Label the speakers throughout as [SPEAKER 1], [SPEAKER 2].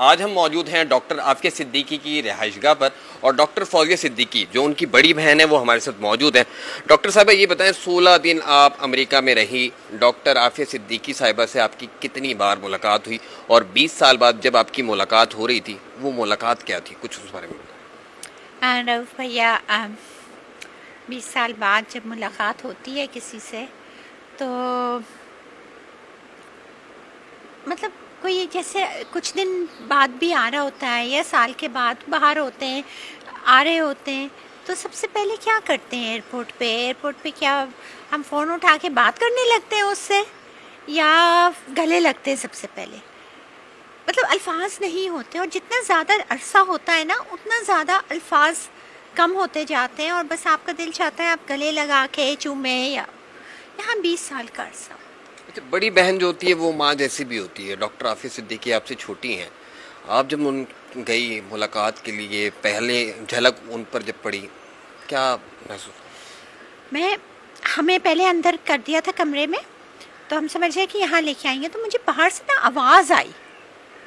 [SPEAKER 1] آج ہم موجود ہیں ڈاکٹر عافیہ صدیقی کی رہائش گاہ پر اور ڈاکٹر فوزیہ صدیقی جو ان کی بڑی بہن ہے وہ ہمارے ساتھ موجود ہیں۔ ڈاکٹر صاحبہ یہ بتائیں 16 دن آپ امریکہ میں رہی، ڈاکٹر عافیہ صدیقی صاحبہ سے آپ کی کتنی بار ملاقات ہوئی اور 20 سال بعد جب آپ کی ملاقات ہو رہی تھی وہ ملاقات کیا تھی، کچھ اس بارے میں بتائیں۔
[SPEAKER 2] رؤف بھیا 20 سال بعد جب ملاقات ہوتی ہے کسی سے تو مطلب کوئی جیسے کچھ دن بعد بھی آ رہا ہوتا ہے یا سال کے بعد باہر ہوتے ہیں آ رہے ہوتے ہیں تو سب سے پہلے کیا کرتے ہیں ایئرپورٹ پہ کیا ہم فون اٹھا کے بات کرنے لگتے ہیں اس سے یا گلے لگتے ہیں سب سے پہلے، مطلب الفاظ نہیں ہوتے اور جتنا زیادہ عرصہ ہوتا ہے نا اتنا زیادہ الفاظ کم ہوتے جاتے ہیں اور بس آپ کا دل چاہتا ہے آپ گلے لگا کے چومیں یا یہاں 20 سال کا عرصہ۔
[SPEAKER 1] بڑی بہن جو ہوتی ہے وہ ماں جیسی بھی ہوتی ہے، ڈاکٹر عافیہ صدیقی آپ سے چھوٹی ہیں، آپ جب ان گئی ملاقات کے لیے پہلے جھلک ان پر جب پڑی کیا محسوس؟
[SPEAKER 2] ہمیں پہلے اندر کر دیا تھا کمرے میں تو ہم سمجھ گئے کہ یہاں لے کے آئیں گے، تو مجھے باہر سے نا آواز آئی،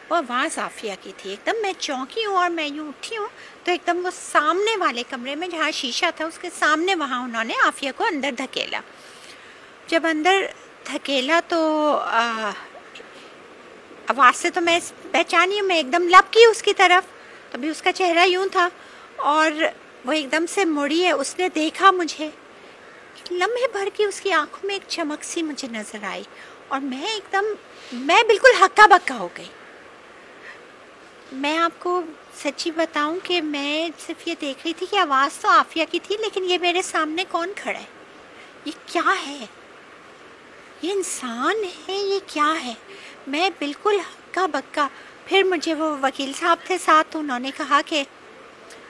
[SPEAKER 2] وہ آواز عافیہ کی تھی، ایک دم میں چونکی ہوں اور میں یوں اٹھی ہوں تو ایک دم وہ سامنے والے کمرے میں جہاں شیشہ تھا اس کے سامنے وہاں انہوں نے عافیہ کو اندر دھکیلا۔ جب اندر دھکیلا تو آواز سے تو میں پہچانی ہوں، میں ایک دم لپکی اس کی طرف، تبھی اس کا چہرہ یوں تھا اور وہ ایک دم سے مڑی ہے، اس نے دیکھا مجھے، لمحے بھر کی اس کی آنکھوں میں ایک چمک سی مجھے نظر آئی اور میں بالکل ہکا بکا ہو گئی۔ میں آپ کو سچی بتاؤں کہ میں صرف یہ دیکھ رہی تھی کہ آواز تو عافیہ کی تھی لیکن یہ میرے سامنے کون کھڑا ہے، یہ کیا ہے، یہ انسان ہے، یہ کیا ہے، میں بالکل ہکا بکا۔ پھر مجھے وہ وکیل صاحب تھے ساتھ، انہوں نے کہا کہ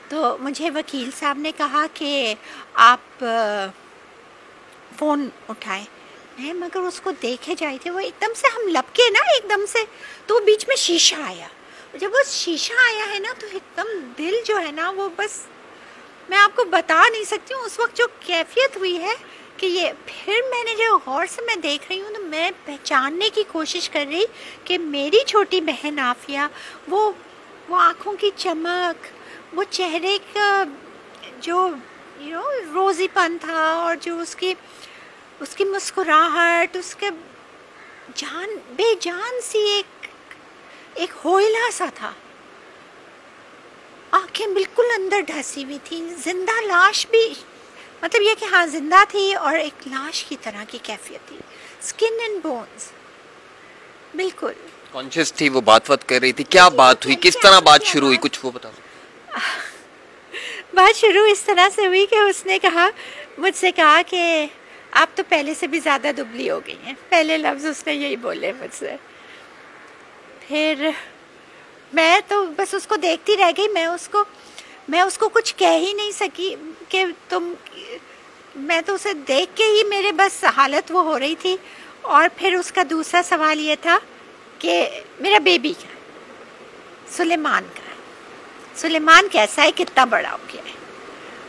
[SPEAKER 2] تو مجھے وکیل صاحب نے کہا کہ آپ فون اٹھائے، میں مگر اس کو دیکھے جائی تھی، وہ ایک دم سے ہم لپکے نا ایک دم سے تو بیچ میں شیشہ آیا، جب وہ شیشہ آیا ہے نا تو ایک دم دل جو ہے نا وہ بس میں آپ کو بتا نہیں سکتی ہوں اس وقت جو کیفیت ہوئی ہے کہ یہ پھر میں نے جو غور سے میں دیکھ رہی ہوں تو میں پہچاننے کی کوشش کر رہی کہ میری چھوٹی بہن عافیہ وہ آنکھوں کی چمک، وہ چہرے کا جو روزی پن تھا اور جو اس کی مسکراہٹ، اس کے بے جان سی ایک ہوئلہ سا تھا، آنکھیں بالکل اندر ڈھسی ہوئی تھی، زندہ لاش بھی، مطلب یہ کہ ہاں زندہ تھی اور ایک لاش کی طرح کی کیفیت تھی، اسکن اینڈ بونز، بالکل
[SPEAKER 1] کانشیس تھی، وہ بات کر رہی تھی، کیا بات ہوئی، کس طرح بات شروع ہوئی، کچھ وہ بتاؤ۔
[SPEAKER 2] بات شروع اس طرح سے ہوئی کہ اس نے مجھ سے کہا کہ آپ تو پہلے سے بھی زیادہ دبلی ہو گئی ہیں، پہلے لفظ اس نے یہی بولے مجھ سے۔ پھر میں تو بس اس کو دیکھتی رہ گئی، میں اس کو کچھ کہہ ہی نہیں سکی کہ میں تو اسے دیکھ کے ہی میرے بس حالت وہ ہو رہی تھی۔ اور پھر اس کا دوسرا سوال یہ تھا کہ میرا بیبی کیا سلیمان کا ہے، سلیمان کیسا ہے، کتنا بڑا ہو گیا ہے،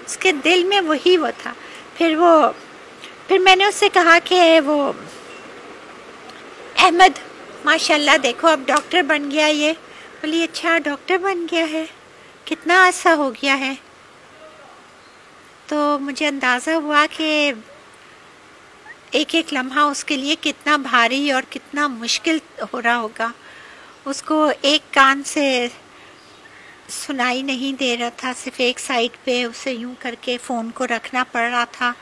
[SPEAKER 2] اس کے دل میں وہی وہ تھا۔ پھر میں نے اس سے کہا کہ وہ احمد ماشاءاللہ دیکھو اب ڈاکٹر بن گیا، یہ بولی اچھا ڈاکٹر بن گیا ہے، کتنا عرصہ ہو گیا ہے؟ تو مجھے اندازہ ہوا کہ ایک ایک لمحہ اس کے لیے کتنا بھاری اور کتنا مشکل ہو رہا ہوگا، اس کو ایک کان سے سنائی نہیں دے رہا تھا، صرف ایک سائڈ پہ اسے یوں کر کے فون کو رکھنا پڑ رہا تھا،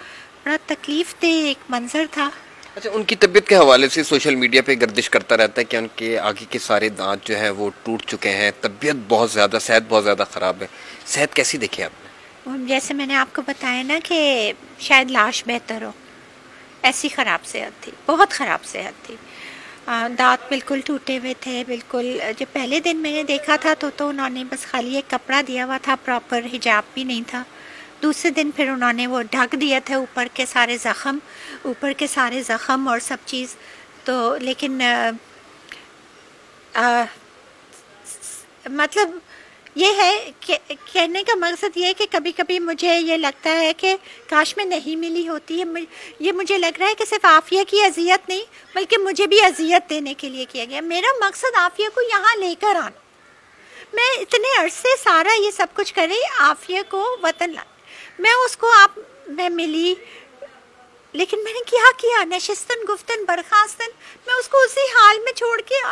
[SPEAKER 2] بڑا تکلیف دہ ایک منظر تھا۔
[SPEAKER 1] اچھا، ان کی طبیعت کے حوالے سے سوشل میڈیا پہ گردش کرتا رہتا ہے کہ ان کے آگے کے سارے دانت جو ہیں وہ ٹوٹ چکے ہیں، طبیعت بہت زیادہ، صحت بہت زیادہ خراب ہے، صحت کیسی دیکھی آپ نے؟
[SPEAKER 2] جیسے میں نے آپ کو بتایا نا کہ شاید لاش بہتر ہو، ایسی خراب صحت تھی، بہت خراب صحت تھی، دانت بالکل ٹوٹے ہوئے تھے، بالکل۔ جب پہلے دن میں نے دیکھا تھا تو انہوں نے بس خالی ایک کپڑا دیا ہوا تھا، پراپر حجاب بھی نہیں تھا۔ دوسرے دن پھر انہوں نے وہ ڈھک دیا تھا اوپر کے سارے زخم اور سب چیز، تو لیکن مطلب یہ ہے کہ کہنے کا مقصد یہ ہے کہ کبھی کبھی مجھے یہ لگتا ہے کہ کاش میں نہیں ملی ہوتی ہے، یہ مجھے لگ رہا ہے کہ صرف عافیہ کی اذیت نہیں بلکہ مجھے بھی اذیت دینے کے لیے کیا گیا۔ میرا مقصد عافیہ کو یہاں لے کر آنا، میں اتنے عرصے سارا یہ سب کچھ کر رہی، عافیہ کو وطن میں اس کو میں ملی، لیکن میں نے کیا نشستن گفتن برخاستن میں اس کو اسی حال میں چھوڑ کے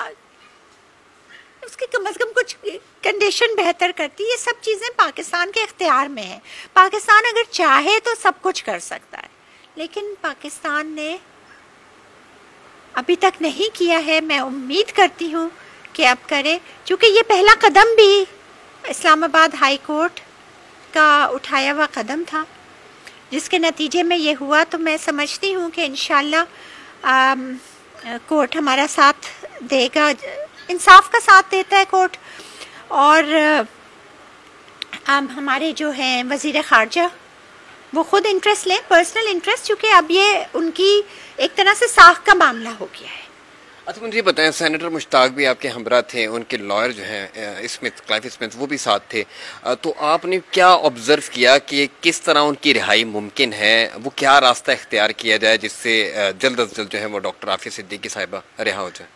[SPEAKER 2] اس کی کم از کم کچھ کنڈیشن بہتر کرتی. یہ سب چیزیں پاکستان کے اختیار میں ہیں. پاکستان اگر چاہے تو سب کچھ کر سکتا ہے، لیکن پاکستان نے ابھی تک نہیں کیا ہے. میں امید کرتی ہوں کہ اب کرے، چونکہ یہ پہلا قدم بھی اسلام آباد ہائی کورٹ کا اٹھایا ہوا قدم تھا، جس کے نتیجے میں یہ ہوا. تو میں سمجھتی ہوں کہ انشاءاللہ کورٹ ہمارا ساتھ دے گا، انصاف کا ساتھ دیتا ہے کورٹ. اور ہمارے جو ہیں وزیر خارجہ وہ خود انٹرسٹ لیں، پرسنل انٹرسٹ، چونکہ اب یہ ان کی ایک طرح سے ساکھ کا معاملہ ہو گیا ہے.
[SPEAKER 1] اچھا مجھے بتائیں، سینیٹر مشتاق بھی آپ کے ہمراہ تھے، ان کے لائر جو ہیں کلائف اسمتھ وہ بھی ساتھ تھے. تو آپ نے کیا آبزرو کیا کہ کس طرح ان کی رہائی ممکن ہے؟ وہ کیا راستہ اختیار کیا جائے جس سے جلد از جلد جو ہے وہ ڈاکٹر عافیہ صدیقی صاحبہ رہا ہو جائے؟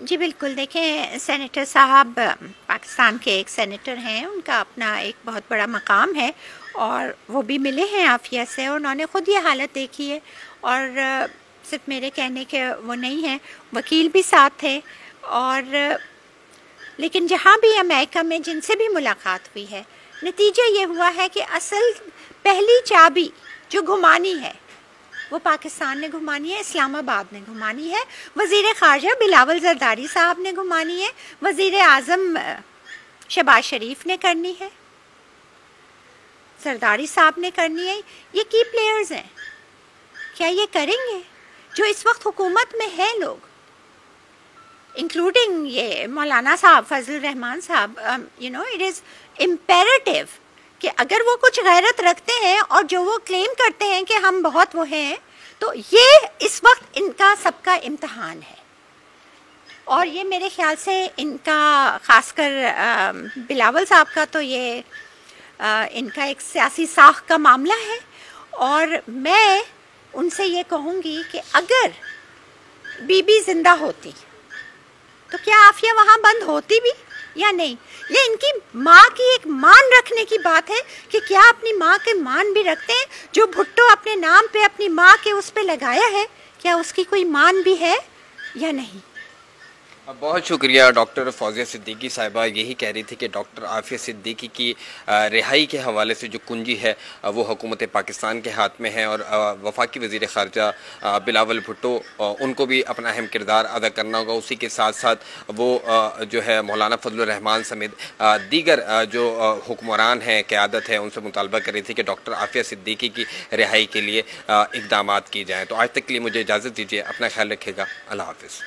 [SPEAKER 2] جی بالکل، دیکھیں سینیٹر صاحب پاکستان کے ایک سینیٹر ہیں، ان کا اپنا ایک بہت بڑا مقام ہے، اور وہ بھی ملے ہیں عافیہ سے، اور انہوں نے خود یہ حالت دیکھی ہے. اور صرف میرے کہنے کے وہ نہیں ہیں، وکیل بھی ساتھ تھے. اور لیکن جہاں بھی امریکہ میں جن سے بھی ملاقات ہوئی ہے، نتیجہ یہ ہوا ہے کہ اصل پہلی چابی جو گھمانی ہے وہ پاکستان نے گھمانی ہے، اسلام آباد نے گھمانی ہے، وزیر خارجہ بلاول زرداری صاحب نے گھمانی ہے، وزیر اعظم شہباز شریف نے کرنی ہے، زرداری صاحب نے کرنی ہے. یہ کی پلیئرز ہیں. کیا یہ کریں گے جو اس وقت حکومت میں ہیں لوگ، انکلوڈنگ یہ مولانا صاحب فضل الرحمان صاحب؟ اٹ از امپیریٹیو کہ اگر وہ کچھ غیرت رکھتے ہیں اور جو وہ کلیم کرتے ہیں کہ ہم بہت وہ ہیں، تو یہ اس وقت ان کا سب کا امتحان ہے. اور یہ میرے خیال سے ان کا، خاص کر بلاول صاحب کا، تو یہ ان کا ایک سیاسی ساکھ کا معاملہ ہے. اور میں ان سے یہ کہوں گی کہ اگر بی بی زندہ ہوتی تو کیا عافیہ وہاں بند ہوتی بھی یا نہیں؟ یہ ان کی ماں کی ایک مان رکھنے کی بات ہے کہ کیا اپنی ماں کے مان بھی رکھتے ہیں؟ جو بھٹو اپنے نام پہ اپنی ماں کے اس پہ لگایا ہے، کیا اس کی کوئی مان بھی ہے یا نہیں؟
[SPEAKER 1] بہت شکریہ. ڈاکٹر فوزیہ صدیقی صاحبہ یہی کہہ رہی تھی کہ ڈاکٹر عافیہ صدیقی کی رہائی کے حوالے سے جو کنجی ہے وہ حکومت پاکستان کے ہاتھ میں ہے، اور وفاقی وزیر خارجہ بلاول بھٹو ان کو بھی اپنا اہم کردار ادا کرنا ہوگا. اسی کے ساتھ ساتھ وہ جو ہے مولانا فضل الرحمان سمیت دیگر جو حکمران ہیں، قیادت ہے، ان سے مطالبہ کر رہی تھی کہ ڈاکٹر عافیہ صدیقی کی رہائی کے لیے اقدامات کی جائیں. تو آج تک کے لیے مجھے اجازت دیجیے. اپنا خیال رکھے گا. اللہ حافظ.